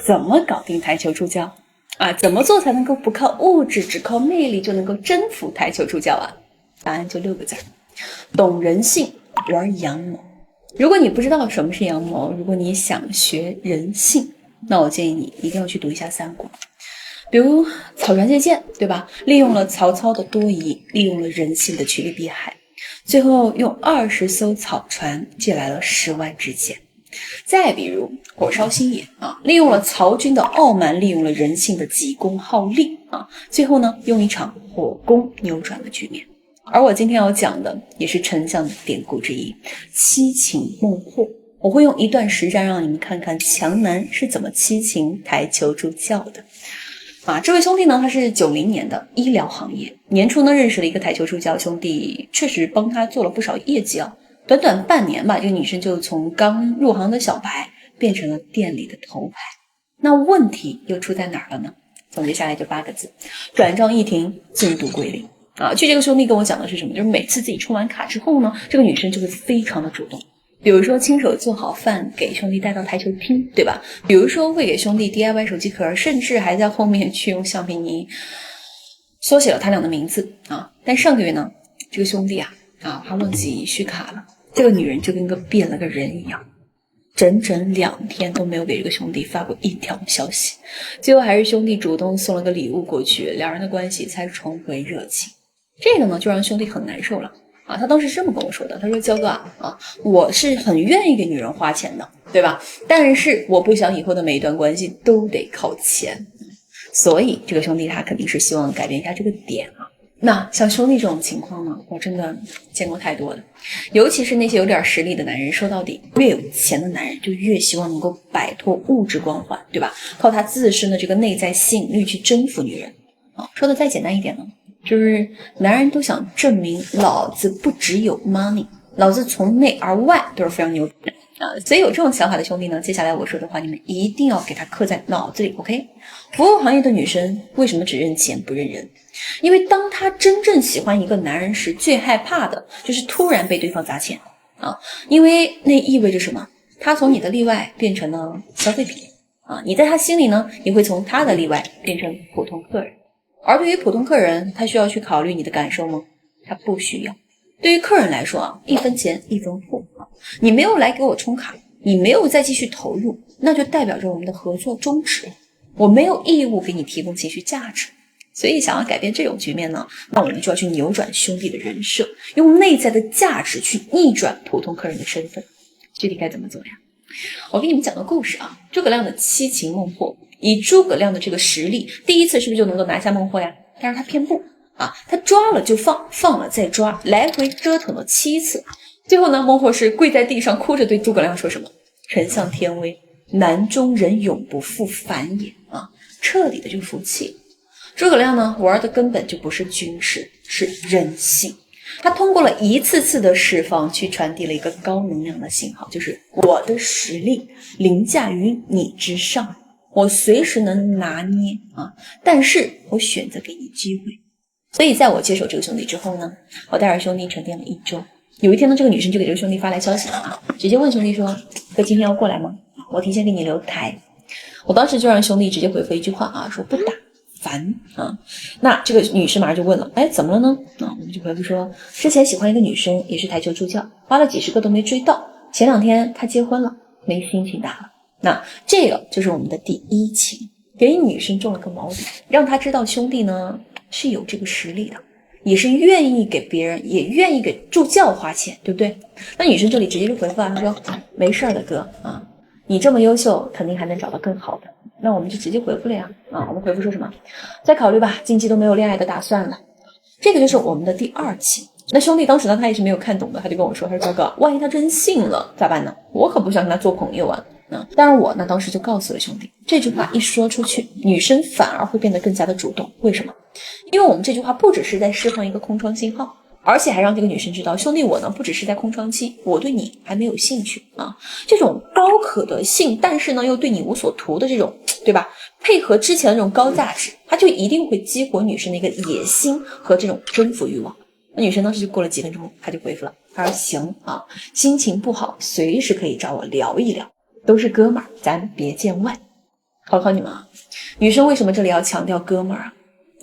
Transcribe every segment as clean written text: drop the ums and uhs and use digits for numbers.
怎么搞定台球助教啊？怎么做才能够不靠物质，只靠魅力就能够征服台球助教啊？答案就6个字：懂人性，玩阳谋。如果你不知道什么是阳谋，如果你想学人性，那我建议你一定要去读一下三国。比如草船借箭，对吧？利用了曹操的多疑，利用了人性的趋利避害，最后用20艘草船借来了10万支箭。再比如火烧新野啊，利用了曹军的傲慢，利用了人性的急功好利啊，最后呢用一场火攻扭转了局面。而我今天要讲的也是丞相的典故之一，七擒孟获。我会用一段实战让你们看看强男是怎么七擒台球助教的。这位兄弟呢，他是90年的医疗行业，年初呢认识了一个台球助教，兄弟确实帮他做了不少业绩啊。短短半年吧，这个女生就从刚入行的小白变成了店里的头牌。那问题又出在哪儿了呢？总结下来就8个字：转账一停，进度归零。据这个兄弟跟我讲的是什么？就是每次自己充完卡之后呢，这个女生就会非常的主动。比如说亲手做好饭给兄弟带到台球厅，对吧？比如说会给兄弟 DIY 手机壳，甚至还在后面去用橡皮泥缩写了他俩的名字啊。但上个月呢，这个兄弟他忘记续卡了，这个女人就跟个变了个人一样，整整2天都没有给这个兄弟发过1条消息。最后还是兄弟主动送了个礼物过去，两人的关系才重回热情。这个呢就让兄弟很难受了他当时这么跟我说的，他说：焦哥我是很愿意给女人花钱的，对吧？但是我不想以后的每一段关系都得靠钱。所以这个兄弟他肯定是希望改变一下这个点那像兄弟这种情况呢，我真的见过太多了。尤其是那些有点实力的男人，说到底越有钱的男人就越希望能够摆脱物质光环，对吧？靠他自身的这个内在吸引力去征服女人说的再简单一点呢，就是男人都想证明老子不只有 money， 老子从内而外都是非常牛的所以有这种想法的兄弟呢，接下来我说的话你们一定要给他刻在脑子里 OK。 服务行业的女生为什么只认钱不认人？因为当她真正喜欢一个男人时，最害怕的就是突然被对方砸钱因为那意味着什么？他从你的例外变成了消费品你在他心里呢也会从他的例外变成普通客人。而对于普通客人，他需要去考虑你的感受吗？他不需要。对于客人来说1分钱1分货你没有来给我充卡，你没有再继续投入，那就代表着我们的合作终止了。我没有义务给你提供情绪价值。所以想要改变这种局面呢，那我们就要去扭转兄弟的人设，用内在的价值去逆转普通客人的身份。具体该怎么做呀？我给你们讲个故事诸葛亮的七擒孟获。以诸葛亮的这个实力，第一次是不是就能够拿下孟获呀？但是他偏不他抓了就放，放了再抓，来回折腾了7次。最后呢，孟获是跪在地上哭着对诸葛亮说什么：丞相天威，南中人永不复反也彻底的就服气了。诸葛亮呢玩的根本就不是军事，是人性。他通过了一次次的释放去传递了一个高能量的信号，就是我的实力凌驾于你之上，我随时能拿捏但是我选择给你机会。所以在我接手这个兄弟之后呢，我带着兄弟沉淀了1周。有一天呢，这个女生就给这个兄弟发来消息直接问兄弟说：哥，今天要过来吗？我提前给你留台。我当时就让兄弟直接回复一句话说不打，烦那这个女生马上就问了，怎么了呢？我们就回复说，之前喜欢一个女生，也是台球助教，发了几十个都没追到，前2天她结婚了，没心情打了。那这个就是我们的第1擒，给女生中了个锚点，让她知道兄弟呢是有这个实力的，也是愿意给别人，也愿意给助教花钱，对不对？那女生这里直接就回复她说没事的哥你这么优秀，肯定还能找到更好的。那我们就直接回复了呀我们回复说什么？再考虑吧，近期都没有恋爱的打算了。这个就是我们的第2期。那兄弟当时呢，他也是没有看懂的，他就跟我说，他说赵哥，万一他真信了咋办呢？我可不想跟他做朋友当然我呢当时就告诉了兄弟，这句话一说出去，女生反而会变得更加的主动。为什么？因为我们这句话不只是在释放一个空窗信号，而且还让这个女生知道，兄弟我呢不只是在空窗期，我对你还没有兴趣这种高可得性，但是呢又对你无所图的这种，对吧？配合之前的这种高价值，它就一定会激活女生的一个野心和这种征服欲望。那女生当时就过了几分钟，她就回复了，她说行心情不好随时可以找我聊一聊，都是哥们儿，咱别见外。考你们啊，女生为什么这里要强调哥们儿啊？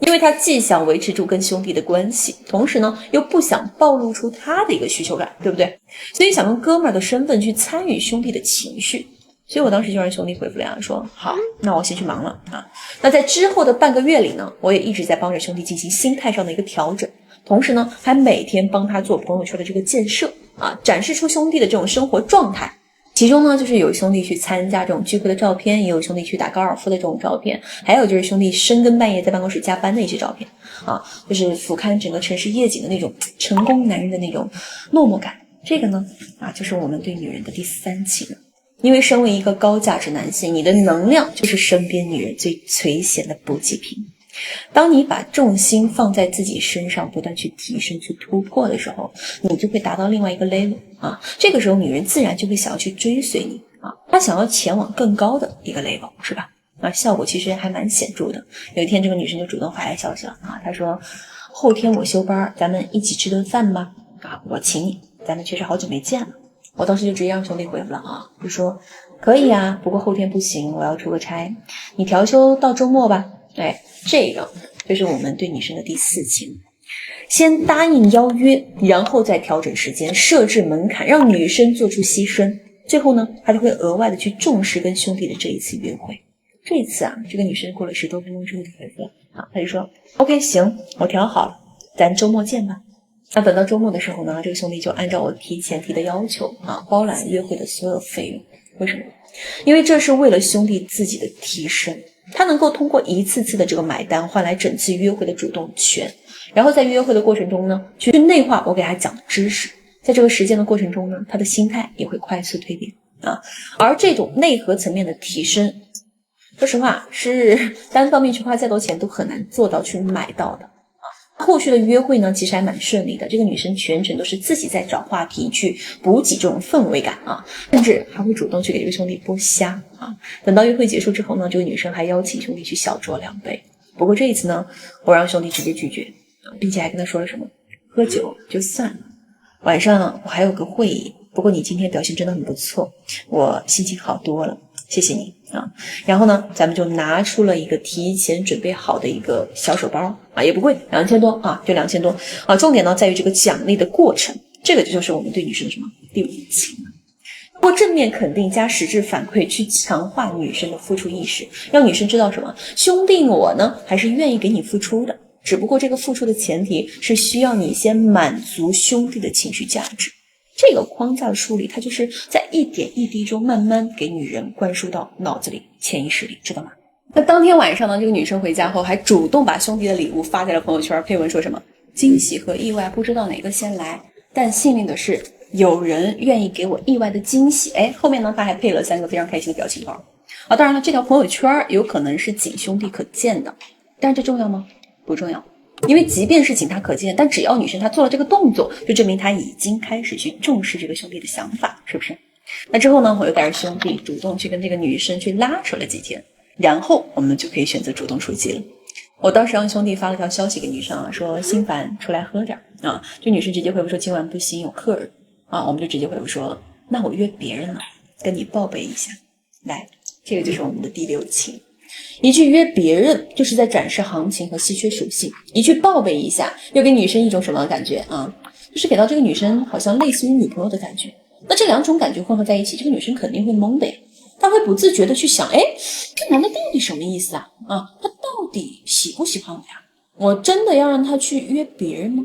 因为她既想维持住跟兄弟的关系，同时呢又不想暴露出她的一个需求感，对不对？所以想用哥们儿的身份去参与兄弟的情绪。所以我当时就让兄弟回复了呀，说好，那我先去忙了啊。那在之后的半个月里呢，我也一直在帮着兄弟进行心态上的一个调整，同时呢还每天帮他做朋友圈的这个建设啊，展示出兄弟的这种生活状态。其中呢，就是有兄弟去参加这种聚会的照片，也有兄弟去打高尔夫的这种照片，还有就是兄弟深更半夜在办公室加班的一些照片啊，就是俯瞰整个城市夜景的那种成功男人的那种落寞感。这个呢啊，就是我们对女人的第3情了。因为身为一个高价值男性，你的能量就是身边女人最垂涎的补给品。当你把重心放在自己身上，不断去提升、去突破的时候，你就会达到另外一个 level 啊。这个时候，女人自然就会想要去追随你啊，她想要前往更高的一个 level， 是吧？啊，效果其实还蛮显著的。有一天，这个女生就主动发来消息了啊，她说：“后天我休班，咱们一起吃顿饭吧？啊，我请你，咱们确实好久没见了。”我当时就直接让兄弟回复了啊，就说可以啊，不过后天不行，我要出个差，你调休到周末吧。哎，这个就是我们对女生的第4情，先答应邀约，然后再调整时间，设置门槛，让女生做出牺牲，最后呢，她就会额外的去重视跟兄弟的这一次约会。这一次啊，这个女生过了10多分钟之后就回复了啊，她就说 OK 行，我调好了，咱周末见吧。那等到周末的时候呢，这个兄弟就按照我提前提的要求啊，包揽约会的所有费用。为什么？因为这是为了兄弟自己的提升，他能够通过一次次的这个买单换来整次约会的主动权，然后在约会的过程中呢，去内化我给他讲的知识，在这个实践的过程中呢，他的心态也会快速蜕变啊。而这种内核层面的提升，说实话是单方面去花再多钱都很难做到去买到的。后续的约会呢，其实还蛮顺利的。这个女生全程都是自己在找话题去补给这种氛围感啊，甚至还会主动去给这个兄弟剥虾啊。等到约会结束之后呢，这个女生还邀请兄弟去小酌2杯。不过这一次呢，我让兄弟直接拒绝，并且还跟他说了什么：喝酒就算了，晚上我还有个会议。不过你今天表现真的很不错，我心情好多了，谢谢你啊。然后呢，咱们就拿出了一个提前准备好的一个小手包啊，也不贵，2000多啊，就2000多啊。重点呢在于这个奖励的过程，这个就是我们对女生的什么第5情。通过正面肯定加实质反馈去强化女生的付出意识，让女生知道什么，兄弟我呢还是愿意给你付出的，只不过这个付出的前提是需要你先满足兄弟的情绪价值。这个框架的树立，它就是在一点一滴中慢慢给女人灌输到脑子里、潜意识里，知道吗？那当天晚上呢，这个女生回家后还主动把兄弟的礼物发在了朋友圈，配文说什么惊喜和意外不知道哪个先来，但幸运的是有人愿意给我意外的惊喜。哎，后面呢她还配了3个非常开心的表情包啊。当然了，这条朋友圈有可能是仅兄弟可见的，但是这重要吗？不重要。因为即便是仅他可见，但只要女生她做了这个动作，就证明她已经开始去重视这个兄弟的想法，是不是？那之后呢，我又带着兄弟主动去跟这个女生去拉扯了几天，然后我们就可以选择主动出击了。我当时让兄弟发了条消息给女生啊，说心烦出来喝点啊，这女生直接回复说今晚不行有客人啊，我们就直接回复说那我约别人了，跟你报备一下。来，这个就是我们的第6情。一句约别人就是在展示行情和稀缺属性，一句报备一下又给女生一种什么感觉啊？就是给到这个女生好像类似于女朋友的感觉。那这2种感觉混合在一起，这个女生肯定会懵的呀，她会不自觉的去想，哎，这男的到底什么意思啊？啊，他到底喜不喜欢我呀？我真的要让他去约别人吗？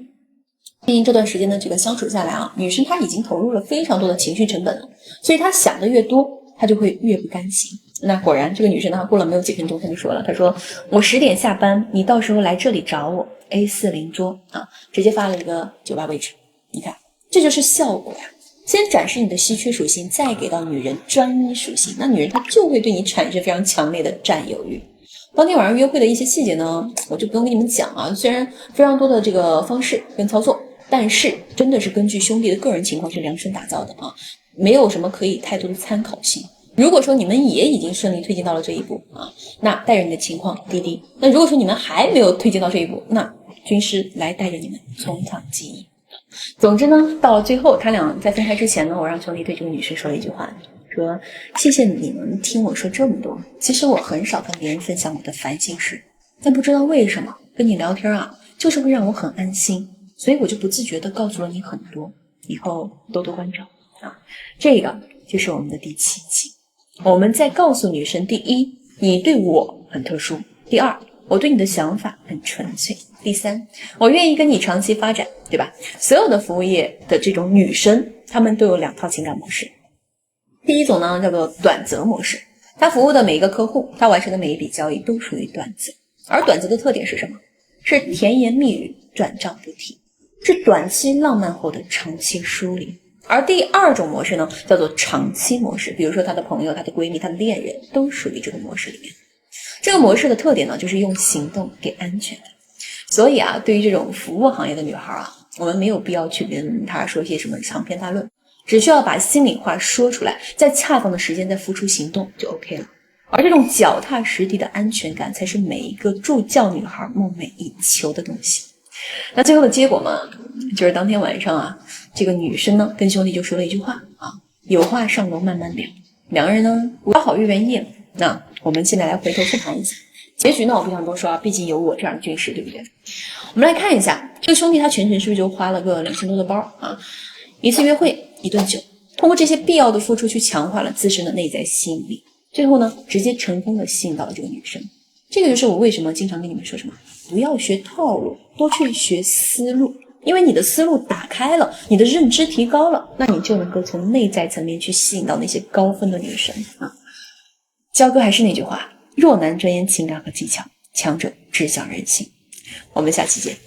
毕竟这段时间的这个相处下来啊，女生她已经投入了非常多的情绪成本了，所以她想的越多，她就会越不甘心。那果然这个女生呢，过了没有几分钟，她就说了，她说我10点下班，你到时候来这里找我 A40 桌啊，直接发了一个酒吧位置。你看这就是效果呀，先展示你的稀缺属性，再给到女人专一属性，那女人她就会对你产生非常强烈的占有欲。当天晚上约会的一些细节呢，我就不用跟你们讲啊，虽然非常多的这个方式跟操作，但是真的是根据兄弟的个人情况去量身打造的啊，没有什么可以太多的参考性。如果说你们也已经顺利推进到了这一步啊，那带着你的情况滴滴。那如果说你们还没有推进到这一步，那军师来带着你们从长计议。总之呢，到了最后他俩在分开之前呢，我让兄弟对这个女生说了一句话，说谢谢你能听我说这么多。其实我很少跟别人分享我的烦心事，但不知道为什么跟你聊天啊，就是会让我很安心，所以我就不自觉地告诉了你很多。以后多多关照啊。这个就是我们的第7期。我们在告诉女生：第一，你对我很特殊；第二，我对你的想法很纯粹；第三，我愿意跟你长期发展，对吧？所有的服务业的这种女生，她们都有2套情感模式。第一种呢，叫做短则模式，她服务的每一个客户，她完成的每一笔交易都属于短则。而短则的特点是什么？是甜言蜜语，转账不提，是短期浪漫后的长期疏离。而第2种模式呢，叫做长期模式，比如说她的朋友、她的闺蜜、她的恋人都属于这个模式里面。这个模式的特点呢，就是用行动给安全感。所以啊，对于这种服务行业的女孩啊，我们没有必要去跟她说些什么长篇大论，只需要把心里话说出来，在恰当的时间再付出行动就 OK 了。而这种脚踏实地的安全感，才是每一个助教女孩梦寐以求的东西。那最后的结果嘛，就是当天晚上啊，这个女生呢跟兄弟就说了一句话啊，有话上楼慢慢聊。两个人呢聊好月圆夜。那我们现在来回头复盘一下结局呢，我不想多说啊，毕竟有我这样的军师，对不对？我们来看一下这个兄弟他全程是不是就花了个2000多的包啊？一次约会，一顿酒，通过这些必要的付出去强化了自身的内在吸引力，最后呢直接成功的吸引到了这个女生。这个就是我为什么经常跟你们说什么，不要学套路，多去学思路。因为你的思路打开了，你的认知提高了，那你就能够从内在层面去吸引到那些高分的女生啊。焦哥还是那句话，弱男钻研情感和技巧，强者知晓人性。我们下期见。